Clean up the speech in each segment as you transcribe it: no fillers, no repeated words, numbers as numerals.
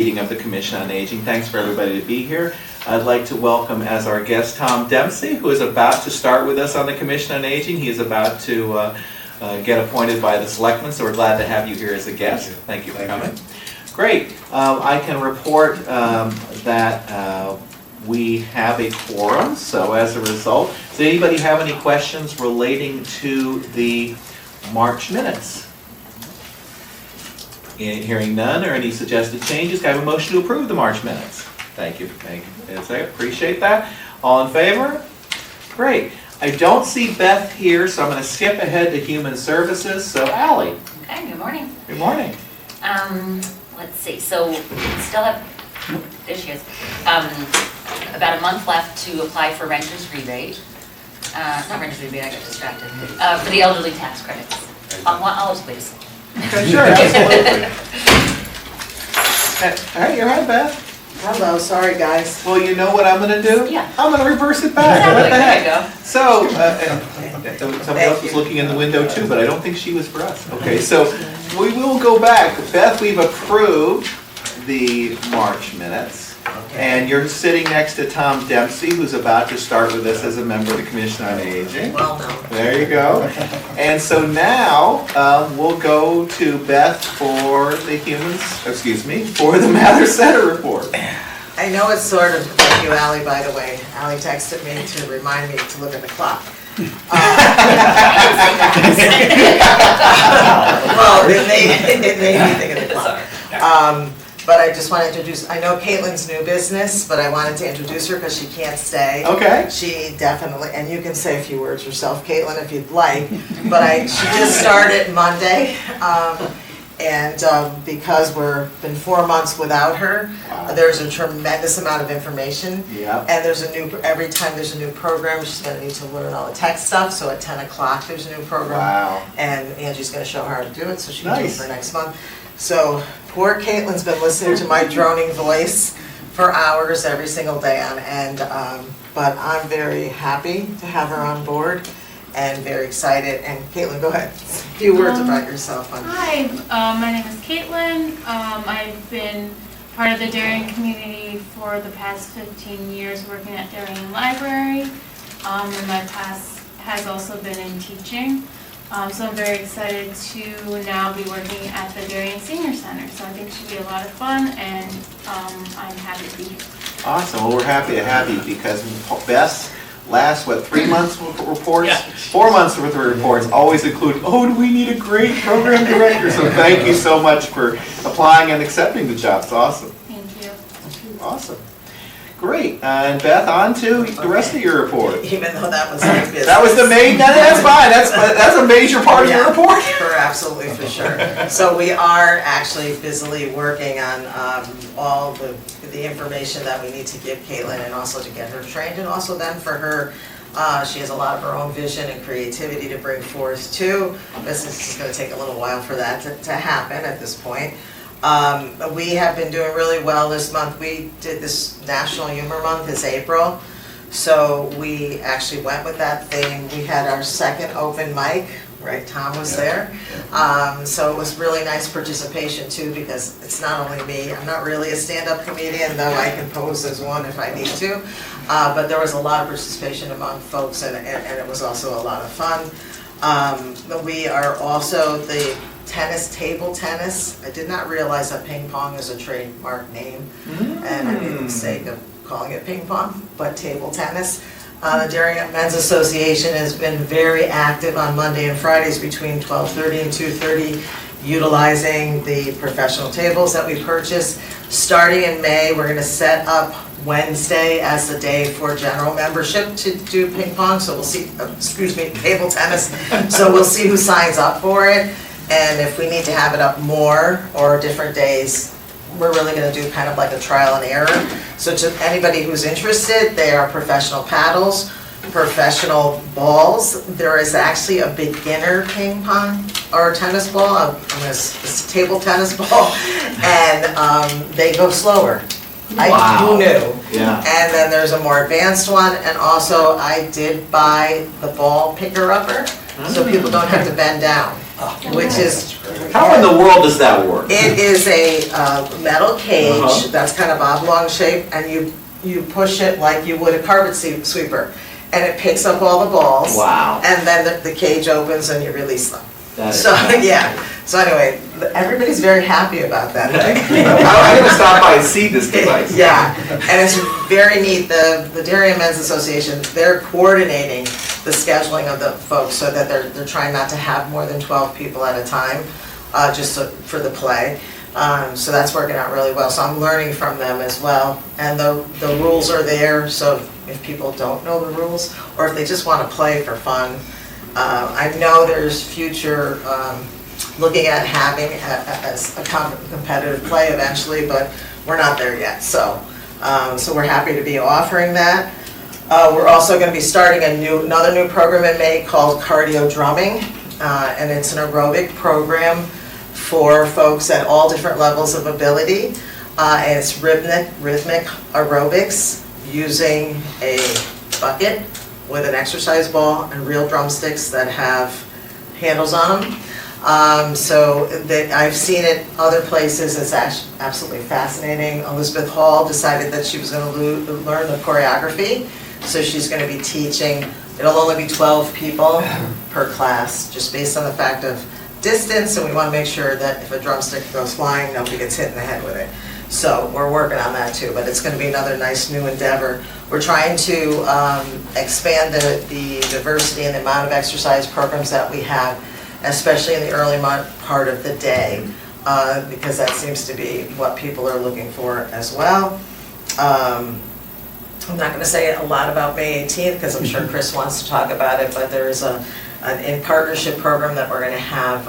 meeting of the Commission on Aging. Thanks for everybody to be here. I'd like to welcome as our guest Tom Dempsey, who is about to start with us on the Commission on Aging. He is about to get appointed by the Selectmen, so we're glad to have you here as a guest. Thank you for coming. Great. I can report that we have a quorum, so as a result, does anybody have any questions relating to the March minutes? Hearing none or any suggested changes, can I have a motion to approve the March minutes? Thank you. I appreciate that. All in favor? Great. I don't see Beth here, so I'm going to skip ahead to Human Services. So, Allie. Okay, good morning. Good morning. Let's see, so we still have, there she is, about a month left to apply for renter's rebate. Not renter's rebate, I got distracted. For the elderly tax credits. Olives, please. Okay, sure, absolutely. All right, you're right, Beth. Hello, sorry guys. Well, you know what I'm going to do? Yeah. I'm going to reverse it back. Exactly. What the heck? There you go. So, somebody else was looking in the window too, but I don't think she was for us. Okay, so we will go back. Beth, we've approved the March minutes. And you're sitting next to Tom Dempsey, who's about to start with us as a member of the Commission on Aging. Well done. There you go. And so now we'll go to Beth for the for the Mather Center report. I know it's sort of like you, Allie, by the way. Allie texted me to remind me to look at the clock. Well, it made me think of the clock. But I just want to introduce, I know Caitlin's new business, but I wanted to introduce her because she can't stay. Okay. She definitely, and you can say a few words yourself, Caitlin, if you'd like, but she just started Monday. Because we've been 4 months without her, there's a tremendous amount of information. Yep. And every time there's a new program, she's going to need to learn all the tech stuff. So at 10 o'clock, there's a new program. Wow. And Angie's going to show her how to do it, so she can do it Nice. for next month. So poor Caitlin's been listening to my droning voice for hours every single day on end. But I'm very happy to have her on board and very excited. And Caitlin, go ahead. A few words about yourself. Hi, my name is Caitlin. I've been part of the Darien community for the past 15 years working at Darien Library. And my past has also been in teaching. So I'm very excited to now be working at the Darien Senior Center. So I think it should be a lot of fun, and I'm happy to be here. Awesome. Well, we're happy to have you because Beth's last, 3 months worth of reports? Yeah. 4 months worth of reports always include, do we need a great program director? So thank you so much for applying and accepting the job. It's awesome. Thank you. Awesome. Great. And Beth, on to the rest of your report. Even though that was my business. That was the main, that's fine. That's a major part of your report. Absolutely, for sure. So we are actually busily working on all the information that we need to give Caitlin and also to get her trained, and also then for her, she has a lot of her own vision and creativity to bring forth too. This is going to take a little while for that to happen at this point. We have been doing really well this month. We did this National Humor Month is April, so we actually went with that theme. We had our second open mic, right? Tom was there. So it was really nice participation too, because it's not only me. I'm not really a stand-up comedian, though I can pose as one if I need to. But there was a lot of participation among folks, and it was also a lot of fun. We are also the table tennis. I did not realize that ping pong is a trademark name, and I made the mistake of calling it ping pong, but table tennis. The Darien Men's Association has been very active on Monday and Fridays between 12:30 and 2:30, utilizing the professional tables that we purchased. Starting in May, we're going to set up Wednesday as the day for general membership to do ping pong. So we'll see, table tennis. So we'll see who signs up for it. And if we need to have it up more or different days, we're really going to do kind of like a trial and error. So to anybody who's interested, they are professional paddles, professional balls. There is actually a beginner ping pong or tennis ball, it's a table tennis ball, and they go slower. Who knew? Yeah. And then there's a more advanced one, and also I did buy the ball picker-upper, so people don't have to bend down. which is. How in the world does that work? It is a metal cage Uh-huh. that's kind of oblong shape, and you push it like you would a carpet sweeper, and it picks up all the balls. Wow. And then the cage opens and you release them. That is So, fantastic. yeah, so anyway, everybody's very happy about that. I'm gonna stop by and see this device. Yeah, and it's very neat, the Darien Men's Association, they're coordinating the scheduling of the folks so that they're trying not to have more than 12 people at a time, for the play. So that's working out really well, so I'm learning from them as well. And the rules are there, so if people don't know the rules, or if they just want to play for fun, I know there's future, looking at having a competitive play eventually, but we're not there yet, so we're happy to be offering that. We're also going to be starting another new program in May called Cardio Drumming, and it's an aerobic program for folks at all different levels of ability. And it's rhythmic aerobics using a bucket with an exercise ball and real drumsticks that have handles on them. So I've seen it other places, it's absolutely fascinating. Elizabeth Hall decided that she was going to learn the choreography, so she's going to be teaching. It'll only be 12 people per class, just based on the fact of distance, and we want to make sure that if a drumstick goes flying, nobody gets hit in the head with it. So we're working on that too, but it's going to be another nice new endeavor. We're trying to expand the diversity and the amount of exercise programs that we have, especially in the early part of the day, because that seems to be what people are looking for as well. I'm not going to say a lot about May 18th because I'm sure Chris wants to talk about it, but there is an in-partnership program that we're going to have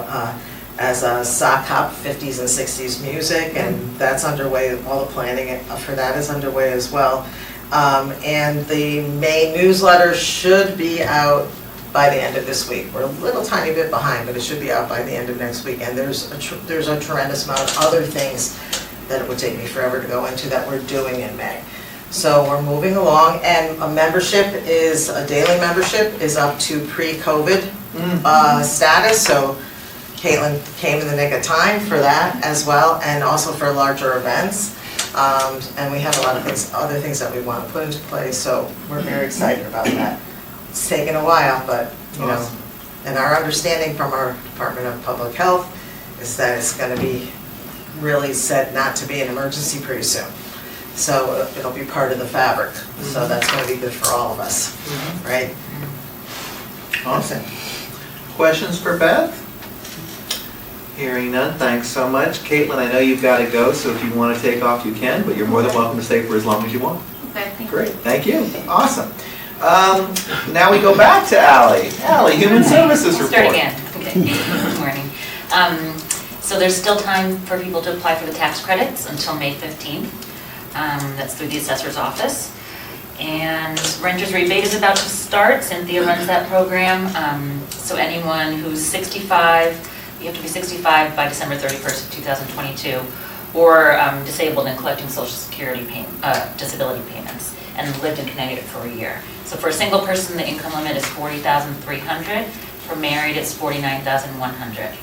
as a sock hop 50s and 60s music, and that's underway. All the planning for that is underway as well. And the May newsletter should be out by the end of this week. We're a little tiny bit behind, but it should be out by the end of next week. And there's a tremendous amount of other things that it would take me forever to go into that we're doing in May. So we're moving along, and a daily membership is up to pre-COVID status, so Caitlin came in the nick of time for that as well, and also for larger events. And we have a lot of other things that we want to put into place, so we're very excited about that. It's taken a while, but, you know, and our understanding from our Department of Public Health is that it's going to be really said not to be an emergency pretty soon. So it'll be part of the fabric, so that's going to be good for all of us, right? Awesome. Questions for Beth? Hearing none, thanks so much. Caitlin, I know you've got to go, so if you want to take off, you can, but you're more than welcome to stay for as long as you want. Okay, thank you. Great, thank you. Awesome. Now we go back to Ally. Ally, Human Services I'll Report. start again. Okay. Good morning. So there's still time for people to apply for the tax credits until May 15th. That's through the assessor's office. And renter's rebate is about to start. Cynthia runs that program. So anyone who's 65, you have to be 65 by December 31st of 2022, or disabled and collecting Social Security disability payments, and lived in Connecticut for a year. So for a single person, the income limit is $40,300. For married, it's $49,100.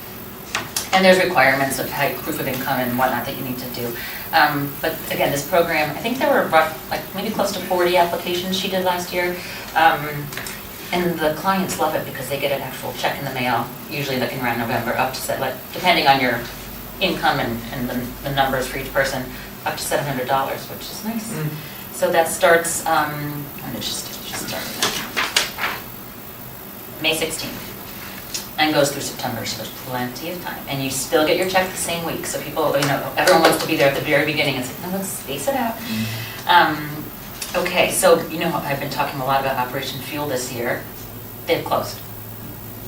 And there's requirements of proof of income and whatnot that you need to do. But again, this program, I think there were maybe close to 40 applications she did last year. And the clients love it because they get an actual check in the mail, usually looking around November, up to, depending on your income and the numbers for each person, up to $700, which is nice. So that starts, when did she start? May 16th. And goes through September, so there's plenty of time. And you still get your check the same week, so people, everyone wants to be there at the very beginning. It's like, no, let's space it out. Okay, so I've been talking a lot about Operation Fuel this year. They've closed.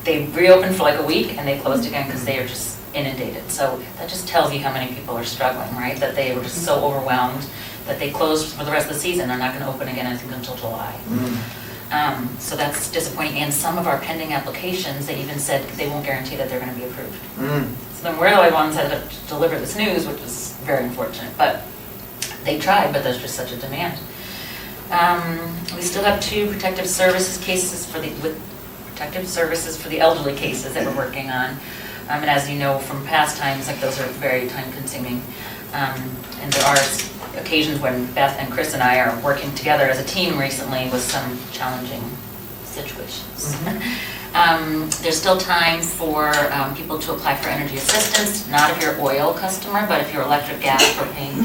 They reopened for like a week, and they closed again because they are just inundated. So that just tells you how many people are struggling, right? That they were just so overwhelmed that they closed for the rest of the season. They're not going to open again, I think, until July. So that's disappointing. And some of our pending applications, they even said they won't guarantee that they're going to be approved. So then we're the ones that have to deliver this news, which is very unfortunate. But they tried, but there's just such a demand. We still have 2 protective services cases for the elderly cases that we're working on. And as you know from past times, like those are very time consuming. And there are occasions when Beth and Chris and I are working together as a team recently with some challenging situations. There's still time for people to apply for energy assistance, not if you're oil customer, but if you're electric, gas, propane,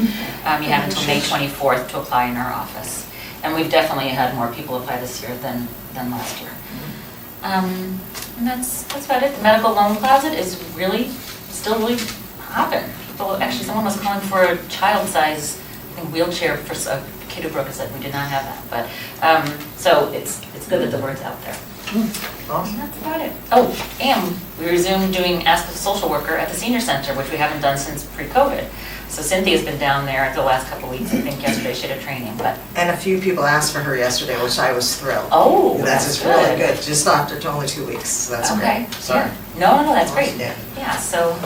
you have until May 24th to apply in our office. And we've definitely had more people apply this year than last year. And that's about it. The medical loan closet is still really hopping. People, actually, someone was calling for a child-size, I think, wheelchair for a kid who broke his leg. We did not have that, but so it's good that the word's out there. Awesome. That's about it. Oh, and we resumed doing Ask a Social Worker at the Senior Center, which we haven't done since pre-COVID. So Cynthia's been down there the last couple of weeks. I think yesterday she had a training, but. And a few people asked for her yesterday, which I was thrilled. Oh, That's that's just really good. good, just after only 2 weeks, so that's Okay, great. Sorry. yeah. No, that's great. Yeah. Yeah, so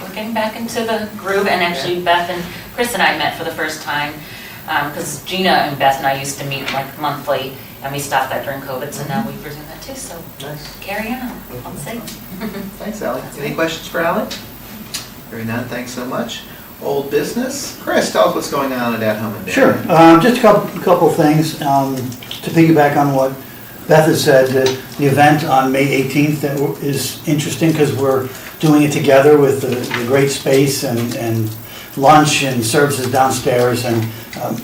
we're getting back into the groove, and actually Beth and Chris and I met for the first time, because Gina and Beth and I used to meet like monthly, and we stopped that during COVID, so now we've resumed that too, so Nice. carry on, let's see. Thanks, Ally. Any questions for Ally? Hearing none, thanks so much. Old business? Chris, tell us what's going on at Home and Dairy. Sure, just a couple of things to piggyback on what Beth has said. The event on May 18th that is interesting because we're doing it together with the great space and lunch and services downstairs, and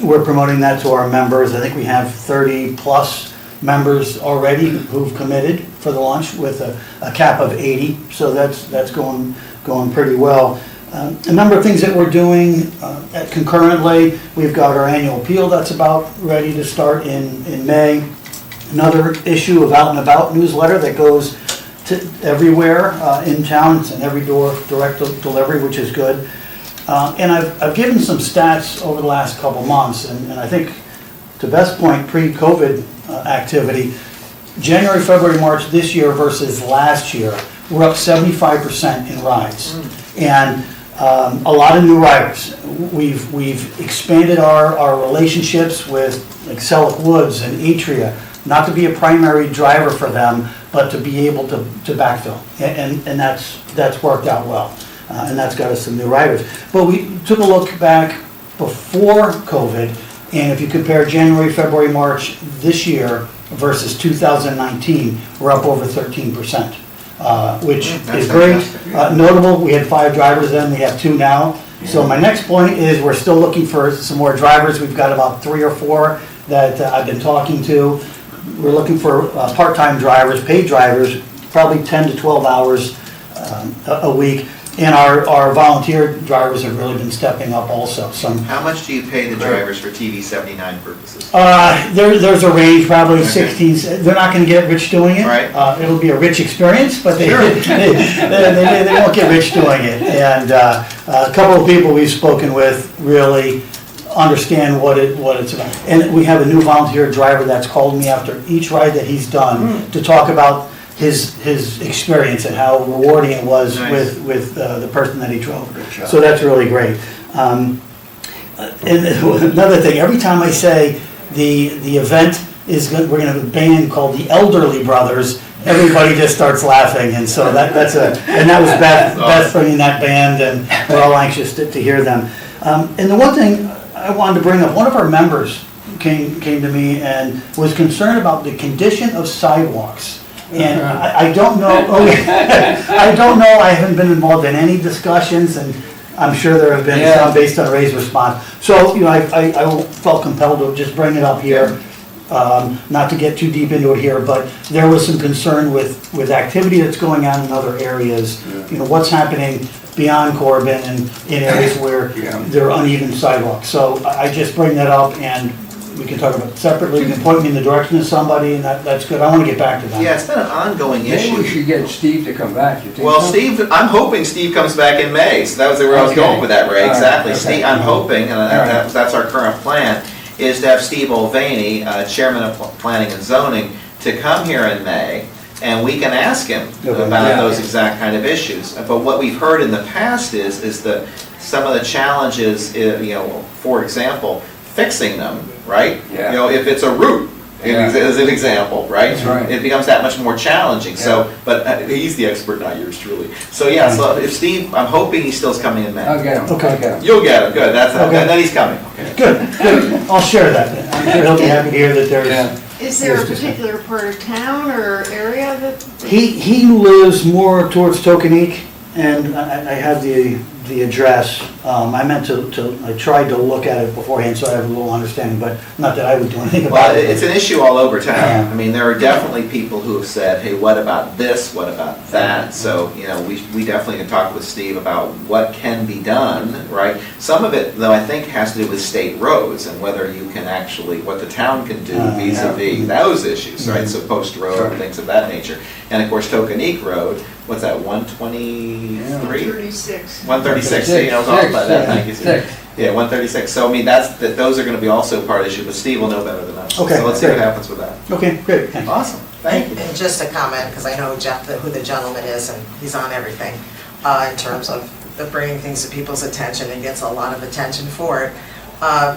we're promoting that to our members. I think we have 30 plus members already who've committed for the lunch with a cap of 80, so that's going pretty well. A number of things that we're doing concurrently. We've got our annual appeal that's about ready to start in May. Another issue of Out and About newsletter that goes to everywhere in town. It's an every door direct delivery, which is good. And I've given some stats over the last couple months, and I think to Beth's point, pre-COVID activity, January, February, March this year versus last year, we're up 75% in rides. And a lot of new riders. We've expanded our relationships with like Selleck Woods and Atria, not to be a primary driver for them, but to be able to backfill. And that's worked out well. And that's got us some new riders. But we took a look back before COVID, and if you compare January, February, March this year versus 2019, we're up over 13%. Which is great. Notable, we had 5 drivers then, we have 2 now. So my next point is we're still looking for some more drivers. We've got about 3 or 4 that I've been talking to. We're looking for part-time drivers, paid drivers, probably 10 to 12 hours a week. And our volunteer drivers have really been stepping up also. How much do you pay the drivers for TV 79 purposes? There's a range, probably Okay. 16. They're not going to get rich doing it. Right. It'll be a rich experience, but they won't get rich doing it. And a couple of people we've spoken with really understand what it's about. And we have a new volunteer driver that's called me after each ride that he's done to talk about his experience and how rewarding it was Nice. with the person that he drove. So that's really great. And another thing, every time I say the event is we're going to have a band called the Elderly Brothers, everybody just starts laughing, and so that was Beth bringing that band, and we're all anxious to hear them. And the one thing I wanted to bring up, one of our members came to me and was concerned about the condition of sidewalks. And I don't know, I don't know, I haven't been involved in any discussions, and I'm sure there have been some based on Ray's response. So, I felt compelled to just bring it up here, not to get too deep into it here, but there was some concern with activity that's going on in other areas. What's happening beyond Corbin and in areas where there are uneven sidewalks. So I just bring that up, and we can talk about it separately. You can point me in the direction of somebody, and that's good. I want to get back to that. Yeah, it's been an ongoing issue. Maybe we should get Steve to come back, you think? Well, so? Steve, I'm hoping Steve comes back in May, so that was where I was Okay. going with that, Ray, All right, exactly. okay. Steve, I'm hoping, and right. that's our current plan, is to have Steve Mulvaney, Chairman of Planning and Zoning, to come here in May, and we can ask him about Yeah. those exact kind of issues. But what we've heard in the past is that some of the challenges, for example, fixing them, right? Yeah. If it's a route, as an example, right? That's right. It becomes that much more challenging, so, but he's the expert, not yours truly. So yeah, so if Steve, I'm hoping he still's coming in I'll May. get him, Okay. I'll get him. You'll get him, good, that's, Okay. and then he's coming. Okay. Good. I'll share that. I'm sure he'll be happy to hear that Yeah. there's, Is there a Yes, yes, ma'am. particular part of town or area that? he lives more towards Tokenique, and I have the address. I meant I tried to look at it beforehand, so I have a little understanding, but not that I would do anything Well, about it. it's an issue all over town. Yeah. I mean, there are definitely people who have said, hey, what about this, what about that? So, you know, we definitely can talk with Steve about what can be done, right? Some of it, though, I think has to do with state roads and whether you can actually, what the town can do vis-à-vis those issues, right? So Post Road, Sure. things of that nature. And of course, Tokenique Road, what's that, 123? 36. 136, see, I was off by that, thank you. Steve. Six. Yeah, 136, so I mean, those are gonna be also part of the issue, but Steve will know better than us. Okay, So let's see what great. happens with that. Okay, great, thanks. Awesome, thank you. And just a comment, because I know Jeff, who the gentleman is, and he's on everything, in terms of bringing things to people's attention and gets a lot of attention for it.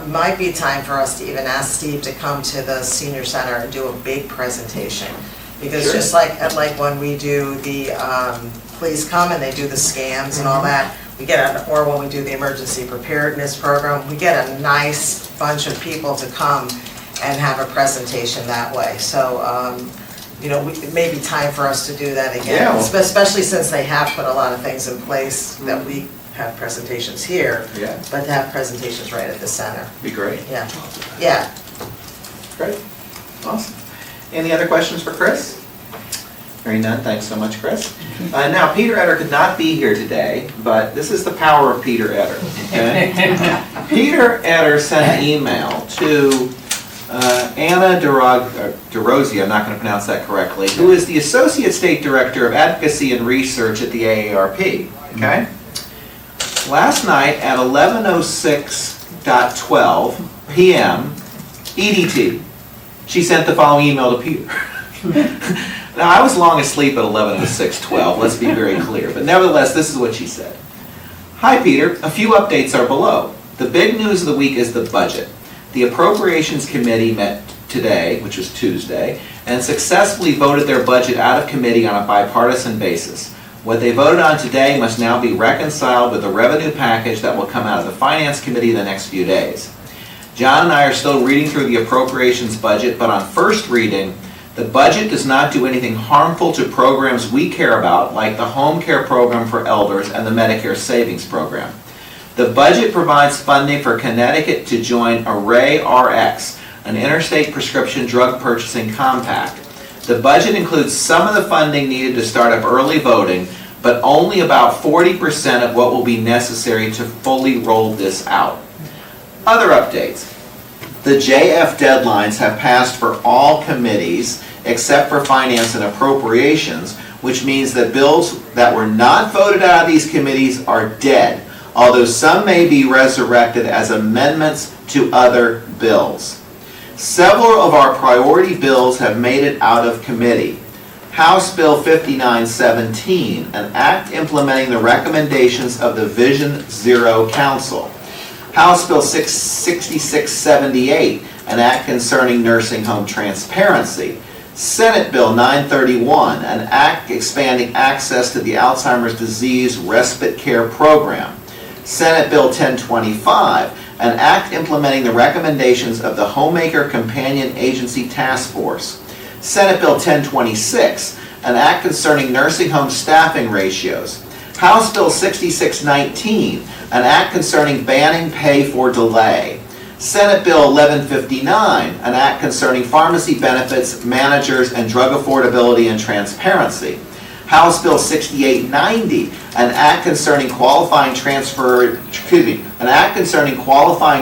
Might be time for us to even ask Steve to come to the senior center and do a big presentation. Because Sure. just like when we do the, please come and they do the scams and all that, we get, or when we do the emergency preparedness program, we get a nice bunch of people to come and have a presentation that way. So, you know, it may be time for us to do that again, Yeah, well- especially since they have put a lot of things in place that we have presentations here, Yeah, but to have presentations right at the center. be great, Yeah, yeah. great, awesome. Any other questions for Chris? Hearing none, thanks so much, Chris. Now, Peter Etter could not be here today, but this is the power of Peter Etter, okay? Peter Etter sent an email to Anna DeRosia, I'm not going to pronounce that correctly, who is the Associate State Director of Advocacy and Research at the AARP, okay? Last night at 11:06:12 p.m. EDT, she sent the following email to Peter. Now, I was long asleep at 11:06:12, let's be very clear, but nevertheless, this is what she said. Hi, Peter. A few updates are below. The big news of the week is the budget. The Appropriations Committee met today, which was Tuesday, and successfully voted their budget out of committee on a bipartisan basis. What they voted on today must now be reconciled with the revenue package that will come out of the Finance Committee the next few days. John and I are still reading through the appropriations budget, but on first reading, the budget does not do anything harmful to programs we care about, like the home care program for elders and the Medicare Savings Program. The budget provides funding for Connecticut to join Array RX, an interstate prescription drug purchasing compact. The budget includes some of the funding needed to start up early voting, but only about 40% of what will be necessary to fully roll this out. Other updates. The JF deadlines have passed for all committees except for Finance and Appropriations, which means that bills that were not voted out of these committees are dead, although some may be resurrected as amendments to other bills. Several of our priority bills have made it out of committee. House Bill 5917, an act implementing the recommendations of the Vision Zero Council. House Bill 6678, an act concerning nursing home transparency. Senate Bill 931, an act expanding access to the Alzheimer's disease respite care program. Senate Bill 1025, an act implementing the recommendations of the Homemaker Companion Agency Task Force. Senate Bill 1026, an act concerning nursing home staffing ratios. House Bill 6619, an act concerning banning pay for delay. Senate Bill 1159, an act concerning pharmacy benefits, managers, and drug affordability and transparency. House Bill 6890, an act concerning qualifying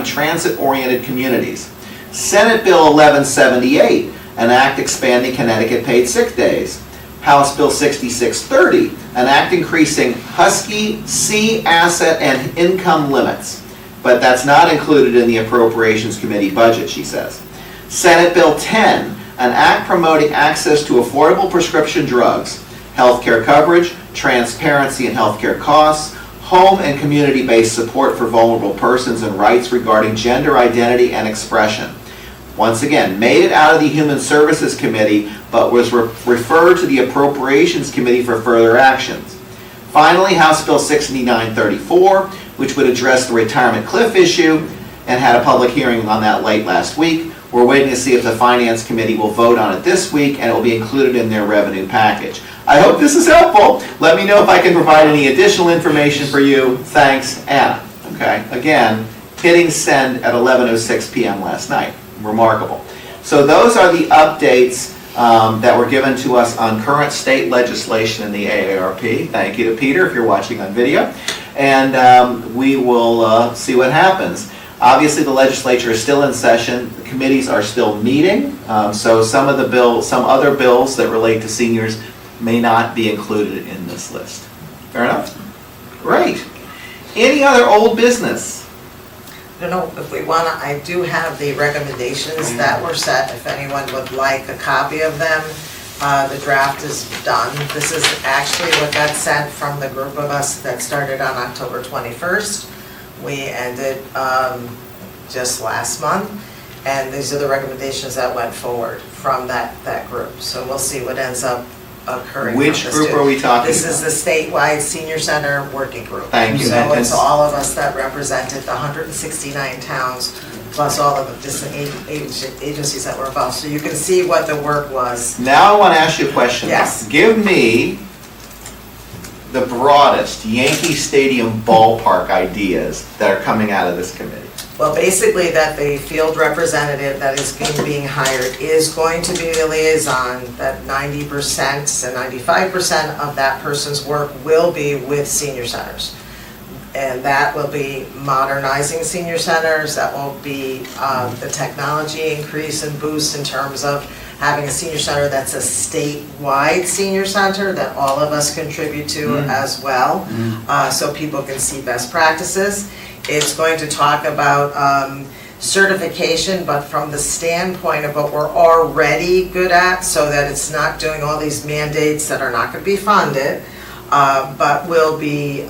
transit-oriented communities. Senate Bill 1178, an act expanding Connecticut paid sick days. House Bill 6630, an act increasing Husky C asset and income limits. But that's not included in the Appropriations Committee budget, she says. Senate Bill 10, an act promoting access to affordable prescription drugs, healthcare coverage, transparency in healthcare costs, home and community-based support for vulnerable persons and rights regarding gender identity and expression. once again, made it out of the Human Services Committee, but was referred to the Appropriations Committee for further actions. Finally, House Bill 6934, which would address the retirement cliff issue, and had a public hearing on that late last week. We're waiting to see if the Finance Committee will vote on it this week, and it will be included in their revenue package. I hope this is helpful. Let me know if I can provide any additional information for you. Thanks, Anna. Okay, again, hitting send at 11:06 p.m. last night. Remarkable. So those are the updates that were given to us on current state legislation in the AARP. Thank you to Peter if you're watching on video. And we will see what happens. Obviously, the legislature is still in session. The committees are still meeting. So some other bills that relate to seniors may not be included in this list. Fair enough? Great. Any other old business? I don't know if we want to, I do have the recommendations that were set, if anyone would like a copy of them. The draft is done. This is actually what got sent from the group of us that started on October 21st. We ended just last month, and these are the recommendations that went forward from that group. So we'll see what ends up occurring. Which group are we talking This about? is the statewide senior center working group. Thank you. So it's all of us that represented the 169 towns, plus all of the different agencies that were involved. So you can see what the work was. Now I want to ask you a question. Yes. Give me the broadest Yankee Stadium ballpark ideas that are coming out of this committee. Well, basically that the field representative that is being hired is going to be the liaison, that 90% and 95% of that person's work will be with senior centers. And that will be modernizing senior centers, that will be the technology increase and boost in terms of having a senior center that's a statewide senior center that all of us contribute to as well, so people can see best practices. It's going to talk about certification, but from the standpoint of what we're already good at, so that it's not doing all these mandates that are not going to be funded, but will be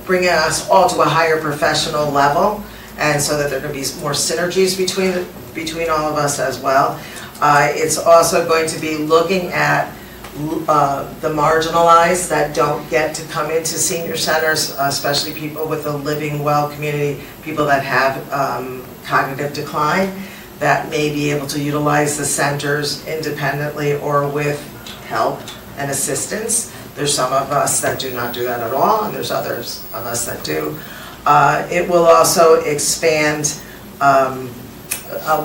bringing us all to a higher professional level, and so that there can be more synergies between all of us as well. It's also going to be looking at the marginalized that don't get to come into senior centers, especially people with a living well community, people that have cognitive decline, that may be able to utilize the centers independently or with help and assistance. There's some of us that do not do that at all, and there's others of us that do. It will also expand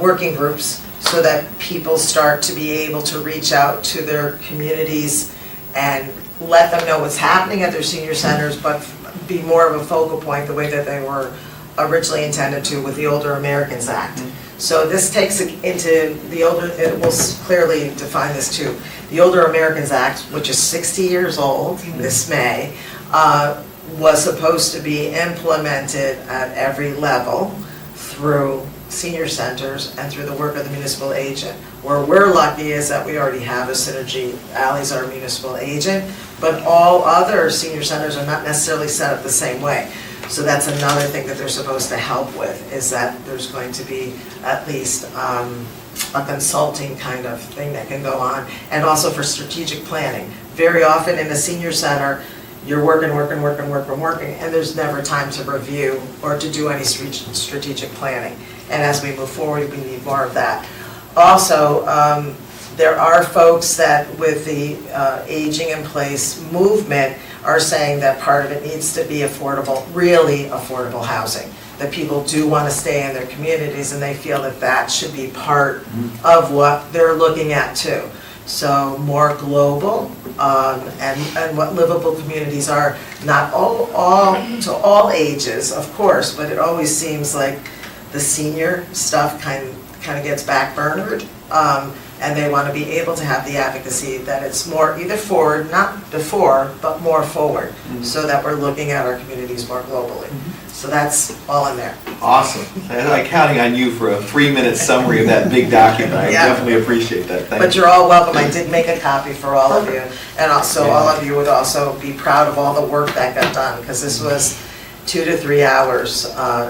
working groups, so that people start to be able to reach out to their communities and let them know what's happening at their senior centers, but be more of a focal point the way that they were originally intended to with the Older Americans Act. So this takes it into the older, it will clearly define this too. The Older Americans Act, which is 60 years old this May, was supposed to be implemented at every level through senior centers and through the work of the municipal agent. Where we're lucky is that we already have a synergy. Ally's our municipal agent, but all other senior centers are not necessarily set up the same way. So that's another thing that they're supposed to help with, is that there's going to be at least a consulting kind of thing that can go on, and also for strategic planning. Very often in a senior center, you're working, and there's never time to review or to do any strategic planning. And as we move forward, we need more of that. Also, there are folks that with the aging in place movement are saying that part of it needs to be affordable, really affordable housing. That people do want to stay in their communities, and they feel that that should be part of what they're looking at too. So more global, and what livable communities are, not all to all ages, of course, but it always seems like the senior stuff kind of gets backburnered, and they want to be able to have the advocacy that it's more either forward, not before, but more forward, so that we're looking at our communities more globally. So that's all in there. Awesome. I'm counting on you for a 3-minute summary of that big document. I Yeah. definitely appreciate that. Thank But you. you're all welcome. I did make a copy for all of you. And also, all of you would also be proud of all the work that got done, because this was 2 to 3 hours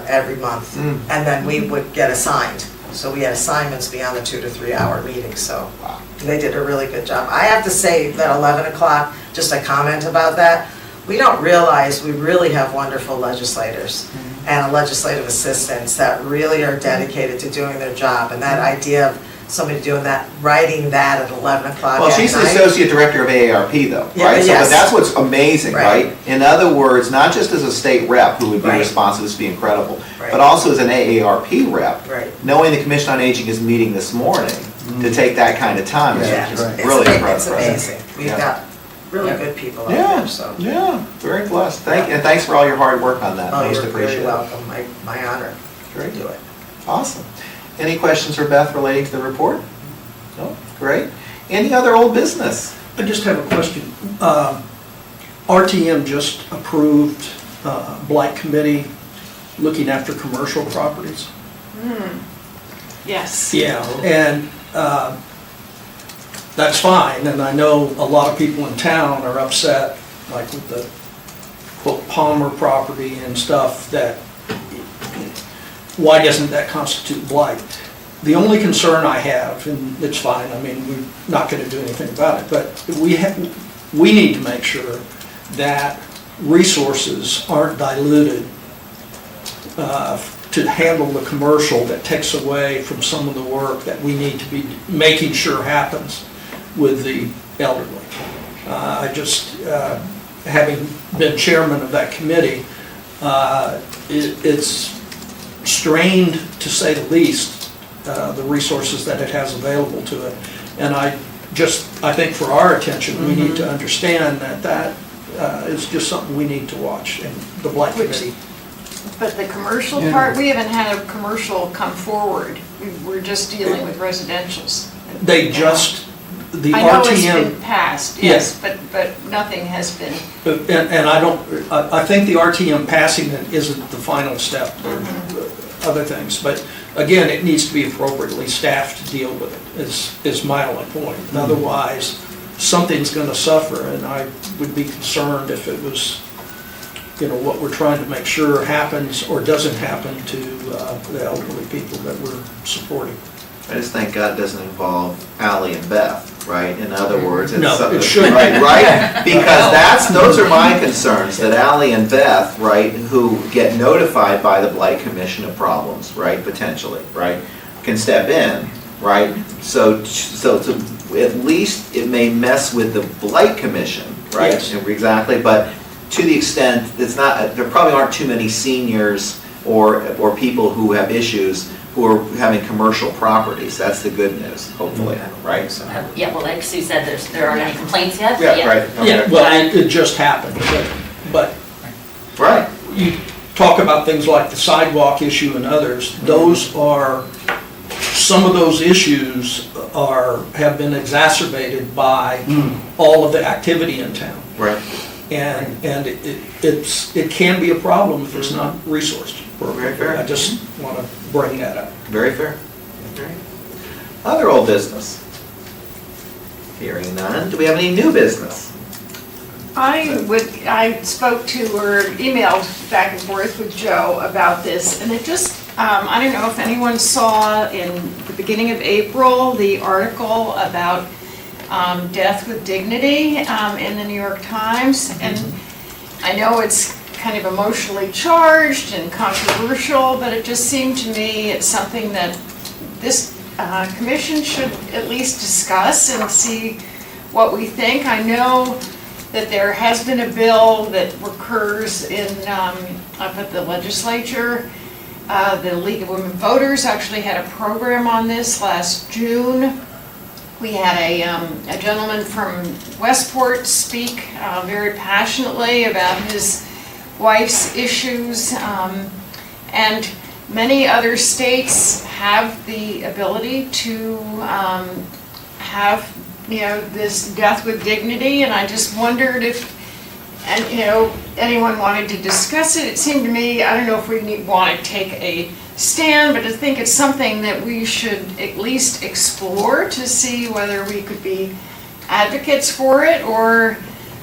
every month. And then we would get assigned. So we had assignments beyond the 2 to 3 hour meetings, so they did a really good job. I have to say that 11 o'clock, just a comment about that, we don't realize we really have wonderful legislators and legislative assistants that really are dedicated to doing their job. And that idea of somebody doing that, writing that at 11 o'clock Well, at she's the night. associate director of AARP though, Yeah, right? So, yes. but that's what's amazing, Right. right? In other words, not just as a state rep who would be Right. responsible, this would be incredible, Right. but also as an AARP rep, Right. knowing the Commission on Aging is meeting this morning to take that kind of time is Yeah, just right. really It's impressive. amazing. We've Yeah. got really Yeah. good people out Yeah, there, so. yeah, very blessed. And thanks for all your hard work on that, Oh, most you're very appreciated. welcome. My honor to Great. do it. Awesome. Any questions for Beth relating to the report? No? Great. Any other old business? I just have a question. RTM just approved Blight Committee looking after commercial properties. Yes. Yeah, and that's fine, and I know a lot of people in town are upset, like with the quote Palmer property and stuff, that why doesn't that constitute blight? The only concern I have, and it's fine, I mean, we're not gonna do anything about it, but we need to make sure that resources aren't diluted to handle the commercial that takes away from some of the work that we need to be making sure happens with the elderly. I just, having been chairman of that committee, it's strained, to say the least, the resources that it has available to it. And I think for our attention, we need to understand that is just something we need to watch in the Blight Committee. But the commercial Yeah. part, we haven't had a commercial come forward. We're just dealing with residentials. They just, the I know it's RTM, been passed, yes, but nothing has been. and I think the RTM passing it isn't the final step. There are other things, but again, it needs to be appropriately staffed to deal with it, is my only point. Otherwise, something's gonna suffer, and I would be concerned if it was, what we're trying to make sure happens or doesn't happen to the elderly people that we're supporting. I just thank God it doesn't involve Ally and Beth, right? In other words, it's No, something. it shouldn't. Right? Because those are my concerns, that Ally and Beth, right, who get notified by the Blight Commission of problems, right, potentially, right, can step in, right? So to, at least it may mess with the Blight Commission, right? Yes. Exactly, but to the extent, it's not, there probably aren't too many seniors or people who have issues who are having commercial properties. That's the good news, hopefully, right? So. Yeah, well, like Sue said, there aren't any complaints yet, but Yeah, right. okay. Yeah, well, it just happened, but Right. you talk about things like the sidewalk issue and others, some of those issues have been exacerbated by all of the activity in town. Right. And it can be a problem if it's not resourced appropriately. Very fair. I just want to bring that up. Very fair. Other old business? Hearing none. Do we have any new business? I spoke to or emailed back and forth with Joe about this, and it just, I don't know if anyone saw in the beginning of April, the article about death with dignity in the New York Times, and I know it's kind of emotionally charged and controversial, but it just seemed to me it's something that this commission should at least discuss and see what we think. I know that there has been a bill that recurs up at the legislature. The League of Women Voters actually had a program on this last June. We had a gentleman from Westport speak very passionately about his wife's issues, and many other states have the ability to have, this death with dignity, and I just wondered if, anyone wanted to discuss it. It seemed to me, I don't know if we want to take a stand, but I think it's something that we should at least explore to see whether we could be advocates for it, or,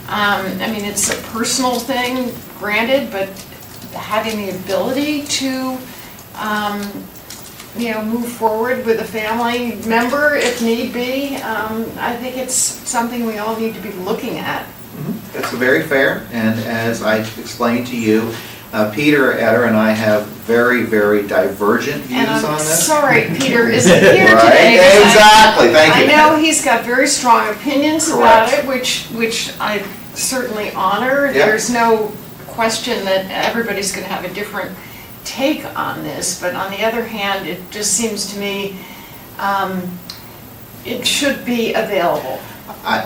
it's a personal thing, granted, but having the ability to move forward with a family member if need be. I think it's something we all need to be looking at. That's very fair, and as I explained to you, Peter Etter and I have very, very divergent views And on I'm this. sorry, Peter isn't here today. Right, 'cause exactly, thank you. I know he's got very strong opinions about Correct. it, which I certainly honor. Yeah. There's no question that everybody's going to have a different take on this, but on the other hand, it just seems to me it should be available.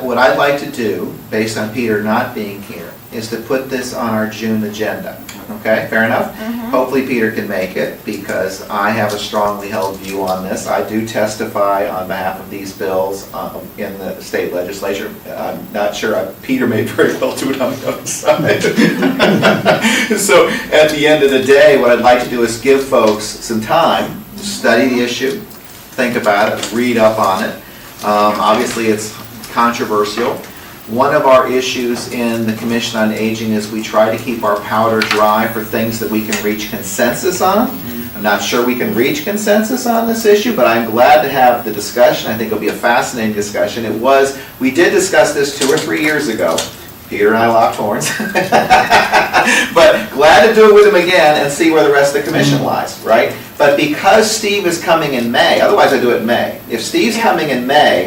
What I'd like to do, based on Peter not being here, is to put this on our June agenda. Okay, fair enough? Hopefully Peter can make it, because I have a strongly held view on this. I do testify on behalf of these bills in the state legislature. I'm not sure, Peter may very well do it on the other side. So at the end of the day, what I'd like to do is give folks some time to study the issue, think about it, read up on it. Obviously, it's controversial. One of our issues in the Commission on Aging is we try to keep our powder dry for things that we can reach consensus on. I'm not sure we can reach consensus on this issue, but I'm glad to have the discussion. I think it'll be a fascinating discussion. We did discuss this 2 or 3 years ago. Peter and I locked horns. But glad to do it with him again and see where the rest of the commission lies, right? But because Steve is coming in May, otherwise I do it in May. If Steve's coming in May,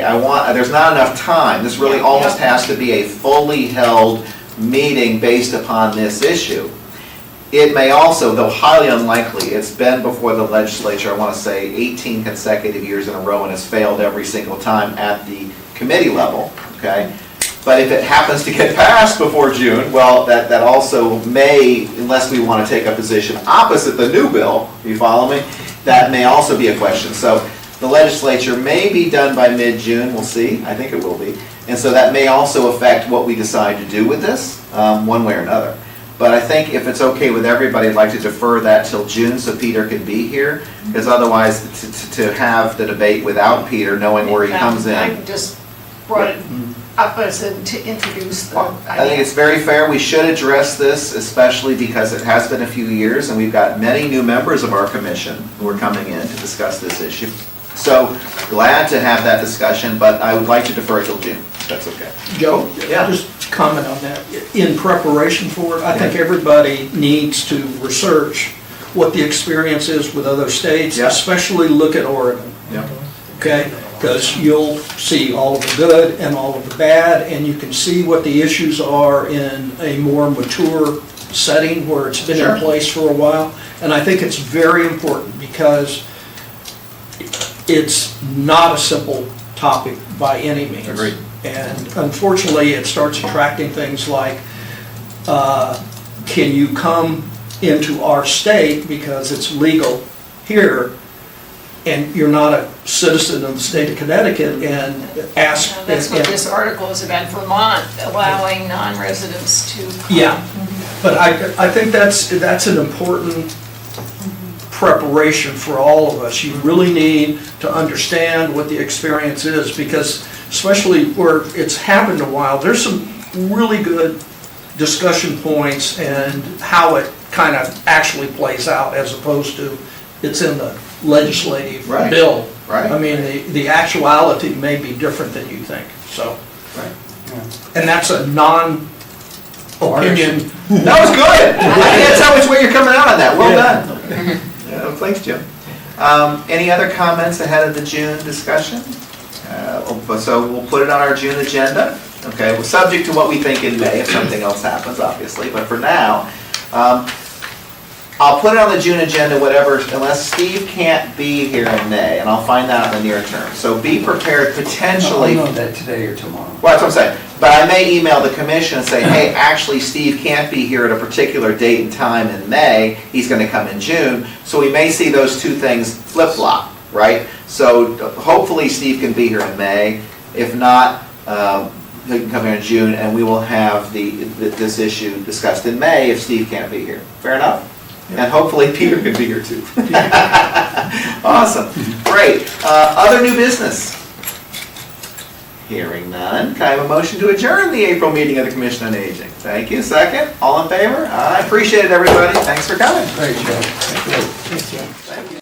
there's not enough time. This really almost has to be a fully held meeting based upon this issue. It may also, though highly unlikely, it's been before the legislature, I want to say 18 consecutive years in a row, and has failed every single time at the committee level, okay? But if it happens to get passed before June, well, that also may, unless we want to take a position opposite the new bill, you follow me? That may also be a question. So the legislature may be done by mid-June, we'll see, I think it will be. And so that may also affect what we decide to do with this, one way or another. But I think if it's okay with everybody, I'd like to defer that till June so Peter can be here, because otherwise to have the debate without Peter, knowing where he comes in. I just brought it up as to introduce the I think it's very fair. We should address this, especially because it has been a few years and we've got many new members of our commission who are coming in to discuss this issue. So glad to have that discussion, but I would like to defer it till June, if that's okay. Joe, Yeah. just comment on that. In preparation for it, I think everybody needs to research what the experience is with other states, Yeah. especially look at Oregon, Yeah. okay? Because you'll see all of the good and all of the bad, and you can see what the issues are in a more mature setting where it's been Sure. in place for a while. And I think it's very important because it's not a simple topic by any means. Agreed. And unfortunately, it starts attracting things like, can you come into our state because it's legal here, and you're not a citizen of the state of Connecticut, and ask. That's what this article is about, Vermont allowing non-residents to come. Yeah, but I think that's an important preparation for all of us. You really need to understand what the experience is, because especially where it's happened a while, there's some really good discussion points and how it kind of actually plays out, as opposed to it's in the legislative Right. bill. Right. I mean, the actuality may be different than you think, so. Right. And that's a non-opinion. That was good. I think that's how much way you're coming out on that. Well Yeah. done. Yeah, thanks, Jim. Any other comments ahead of the June discussion? So we'll put it on our June agenda. Okay, well, subject to what we think in May, if something else happens, obviously. But for now, I'll put it on the June agenda, whatever, unless Steve can't be here in May, and I'll find out in the near term. So be prepared potentially. I'll know that today or tomorrow. Well, that's what I'm saying. But I may email the commission and say, hey, actually, Steve can't be here at a particular date and time in May. He's going to come in June. So we may see those two things flip-flop, right? So hopefully Steve can be here in May. If not, he can come here in June, and we will have this issue discussed in May if Steve can't be here. Fair enough? And hopefully Peter can be here too. Awesome. Great. Other new business? Hearing none. Can I have a motion to adjourn the April meeting of the Commission on Aging? Thank you. Second? All in favor? I appreciate it, everybody. Thanks for coming. Great, Joe. Thank you.